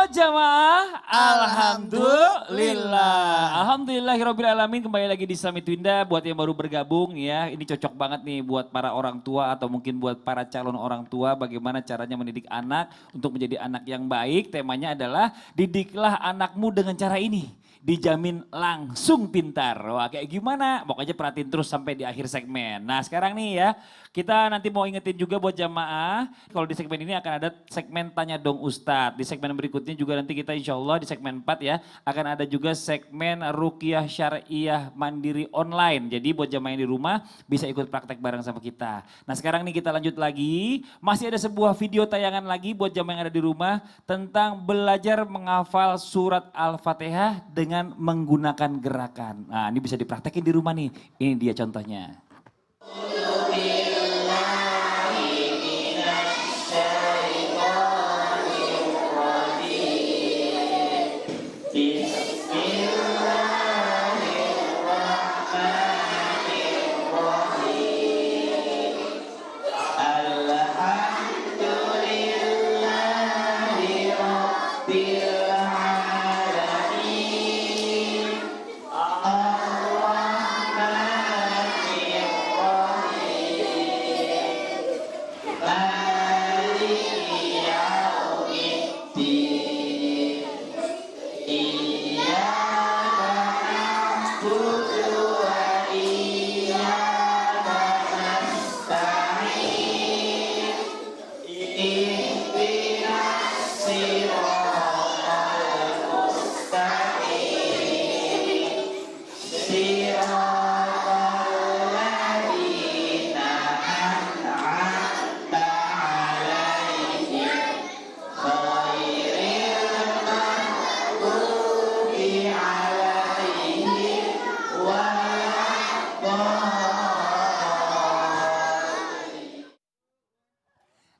Selamat jamaah, Alhamdulillah. Alhamdulillahirrabbilalamin, kembali lagi di Summit Winda. Buat yang baru bergabung ya, ini cocok banget nih buat para orang tua atau mungkin buat para calon orang tua. Bagaimana caranya mendidik anak untuk menjadi anak yang baik. Temanya adalah didiklah anakmu dengan cara ini. Dijamin langsung pintar. Wah, kayak gimana? Pokoknya perhatiin terus sampai di akhir segmen. Nah sekarang nih ya, kita nanti mau ingetin juga buat jamaah, kalau di segmen ini akan ada segmen Tanya Dong Ustadz. Di segmen berikutnya juga nanti kita insya Allah di segmen 4 ya, akan ada juga segmen Ruqyah Syariah Mandiri Online. Jadi buat jamaah yang di rumah bisa ikut praktek bareng sama kita. Nah sekarang nih kita lanjut lagi, masih ada sebuah video tayangan lagi buat jamaah yang ada di rumah tentang belajar menghafal surat Al-Fatihah dengan menggunakan gerakan. Nah ini bisa dipraktekin di rumah nih, ini dia contohnya.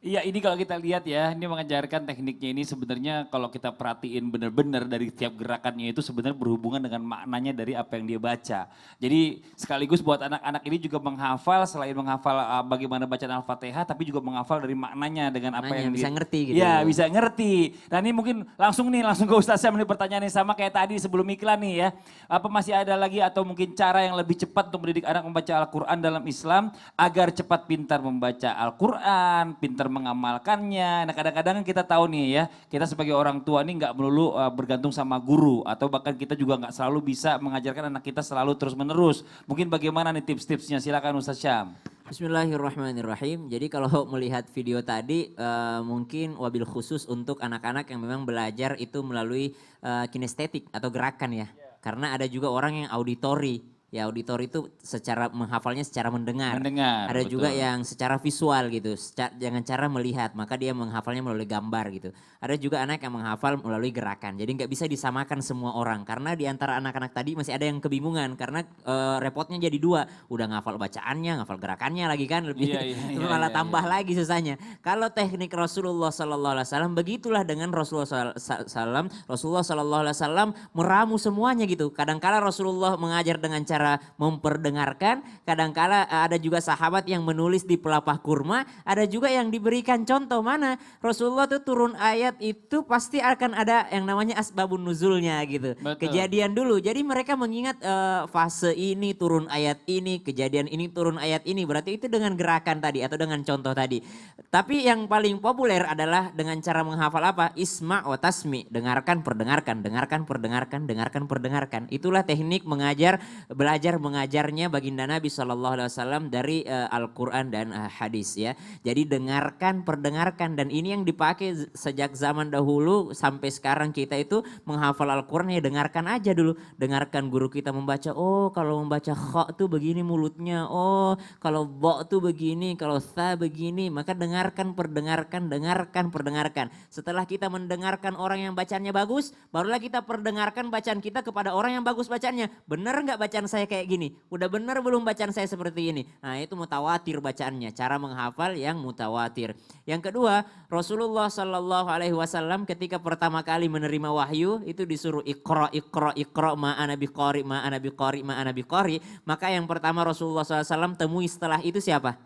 Iya ini kalau kita lihat ya, ini mengajarkan tekniknya ini sebenarnya kalau kita perhatiin benar-benar dari tiap gerakannya itu sebenarnya berhubungan dengan maknanya dari apa yang dia baca. Jadi sekaligus buat anak-anak ini juga menghafal, selain menghafal bagaimana bacaan Al-Fatihah, tapi juga menghafal dari maknanya dengan apa yang bisa dia... ngerti gitu. Ya bisa ngerti. Dan ini mungkin langsung ke Ustaz Syam, pertanyaan yang sama kayak tadi sebelum iklan nih ya. Apa masih ada lagi atau mungkin cara yang lebih cepat untuk mendidik anak membaca Al-Quran dalam Islam agar cepat pintar membaca Al-Quran, pintar mengamalkannya. Nah kadang-kadang kita tahu nih ya, kita sebagai orang tua nih nggak melulu bergantung sama guru atau bahkan kita juga nggak selalu bisa mengajarkan anak kita selalu terus menerus. Mungkin bagaimana nih tips-tipsnya, silakan Ustaz Syam. Bismillahirrahmanirrahim. Jadi kalau melihat video tadi mungkin wabil khusus untuk anak-anak yang memang belajar itu melalui kinestetik atau gerakan ya. Karena ada juga orang yang auditori. Ya auditori itu secara menghafalnya secara mendengar. Ada betul. juga yang secara visual gitu, dengan cara melihat, maka dia menghafalnya melalui gambar gitu. Ada juga anak yang menghafal melalui gerakan. Jadi nggak bisa disamakan semua orang karena di antara anak-anak tadi masih ada yang kebingungan karena repotnya jadi dua, udah ngafal bacaannya, ngafal gerakannya lagi kan lebih malah tambah lagi susahnya. Kalau teknik Rasulullah Sallallahu Alaihi Wasallam begitulah dengan Rasulullah Sallallahu Alaihi Wasallam meramu semuanya gitu. Kadangkala Rasulullah mengajar dengan cara memperdengarkan, kadangkala ada juga sahabat yang menulis di pelepah kurma, ada juga yang diberikan contoh mana Rasulullah tuh turun ayat itu pasti akan ada yang namanya asbabun nuzulnya gitu. Betul. Kejadian dulu, jadi mereka mengingat fase ini turun ayat ini, kejadian ini turun ayat ini, berarti itu dengan gerakan tadi atau dengan contoh tadi. Tapi yang paling populer adalah dengan cara menghafal apa? Isma' wa tasmi, dengarkan, perdengarkan, dengarkan, perdengarkan, dengarkan, perdengarkan. Itulah teknik belajar mengajarnya baginda Nabi SAW dari Al-Quran dan hadis ya. Jadi dengarkan, perdengarkan, dan ini yang dipakai sejak zaman dahulu sampai sekarang kita itu menghafal Al-Quran ya dengarkan aja dulu. Dengarkan guru kita membaca, oh kalau membaca kha tuh begini mulutnya, oh kalau bo tuh begini, kalau tha begini, maka dengarkan, perdengarkan, dengarkan, perdengarkan. Setelah kita mendengarkan orang yang bacaannya bagus, barulah kita perdengarkan bacaan kita kepada orang yang bagus bacaannya. Benar nggak bacaan saya kayak gini? Udah benar belum bacaan saya seperti ini? Nah itu mutawatir bacaannya, cara menghafal yang mutawatir. Yang kedua, Rasulullah Sallallahu Alaihi Wasallam ketika pertama kali menerima wahyu itu disuruh iqra ma'ana biqari ma'ana biqari ma'ana biqari. Maka yang pertama Rasulullah SAW temui setelah itu siapa?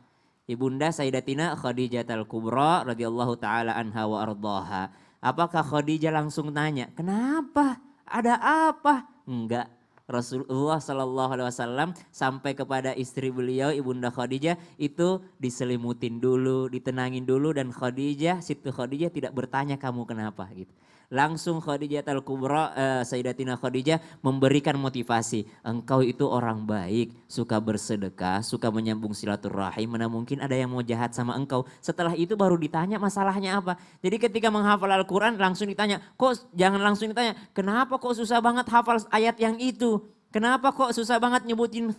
Ibunda Sayyidatina Khadijatul Kubra radhiyallahu taala anha wa ardhaha. Apakah Khadijah langsung tanya, kenapa? Ada apa? Enggak. Rasulullah Shallallahu Alaihi Wasallam sampai kepada istri beliau Ibunda Khadijah itu diselimutin dulu, ditenangin dulu, dan Siti Khadijah tidak bertanya kamu kenapa gitu. Langsung Khadijah Al-Kubra, Sayyidatina Khadijah memberikan motivasi. Engkau itu orang baik, suka bersedekah, suka menyambung silaturahim, mana mungkin ada yang mau jahat sama engkau. Setelah itu baru ditanya masalahnya apa. Jadi ketika menghafal Al-Quran langsung ditanya, kok jangan langsung ditanya, kenapa kok susah banget hafal ayat yang itu? Kenapa kok susah banget nyebutin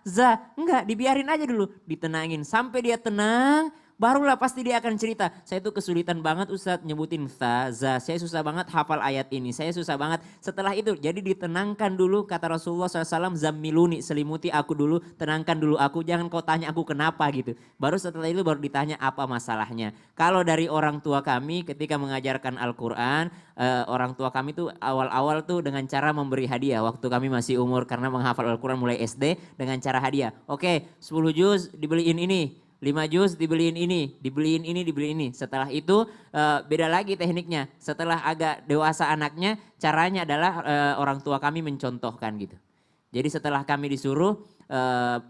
za? Enggak, dibiarin aja dulu, ditenangin. Sampai dia tenang, barulah pasti dia akan cerita. Saya tuh kesulitan banget Ustadz nyebutin za. Saya susah banget hafal ayat ini, saya susah banget. Setelah itu, jadi ditenangkan dulu, kata Rasulullah SAW, zammiluni, selimuti aku dulu, tenangkan dulu aku, jangan kau tanya aku kenapa gitu. Baru setelah itu baru ditanya apa masalahnya. Kalau dari orang tua kami ketika mengajarkan Al-Quran, orang tua kami tuh awal-awal tuh dengan cara memberi hadiah. Waktu kami masih umur karena menghafal Al-Quran mulai SD dengan cara hadiah. Oke, 10 juz dibeliin ini, 5 juz dibeliin ini, dibeliin ini, dibeliin ini. Setelah itu beda lagi tekniknya. Setelah agak dewasa anaknya, caranya adalah orang tua kami mencontohkan gitu. Jadi setelah kami disuruh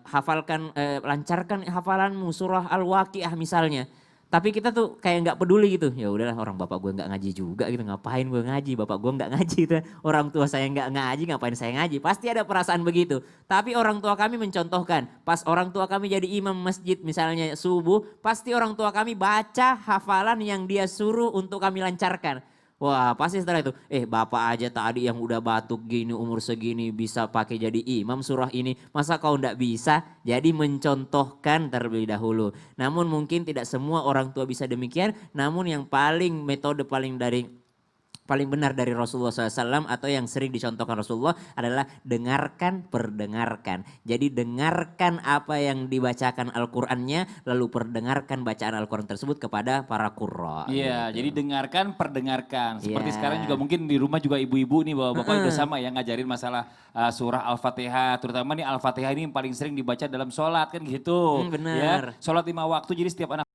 hafalkan, lancarkan hafalanmu surah Al-Waqiah misalnya. Tapi kita tuh kayak nggak peduli gitu. Ya udahlah, orang bapak gue nggak ngaji juga gitu. Ngapain gue ngaji? Bapak gue nggak ngaji gitu. Orang tua saya nggak ngaji, ngapain saya ngaji? Pasti ada perasaan begitu. Tapi orang tua kami mencontohkan. Pas orang tua kami jadi imam masjid misalnya subuh, pasti orang tua kami baca hafalan yang dia suruh untuk kami lancarkan. Wah, pasti setelah itu, bapak aja tadi yang udah batuk gini umur segini bisa pakai jadi imam surah ini. Masa kau ndak bisa? Jadi mencontohkan terlebih dahulu. Namun mungkin tidak semua orang tua bisa demikian. Namun yang metode paling benar dari Rasulullah SAW atau yang sering dicontohkan Rasulullah adalah dengarkan, perdengarkan. Jadi dengarkan apa yang dibacakan Al-Qur'annya, lalu perdengarkan bacaan Al-Qur'an tersebut kepada para qurra. Iya, gitu. jadi dengarkan, perdengarkan. Seperti Iya. sekarang juga mungkin di rumah juga ibu-ibu nih, bapak-bapak juga sama ya ngajarin masalah surah Al-Fatihah. Terutama nih Al-Fatihah ini yang paling sering dibaca dalam sholat kan gitu. Ya, Benar. sholat 5 waktu, jadi setiap anak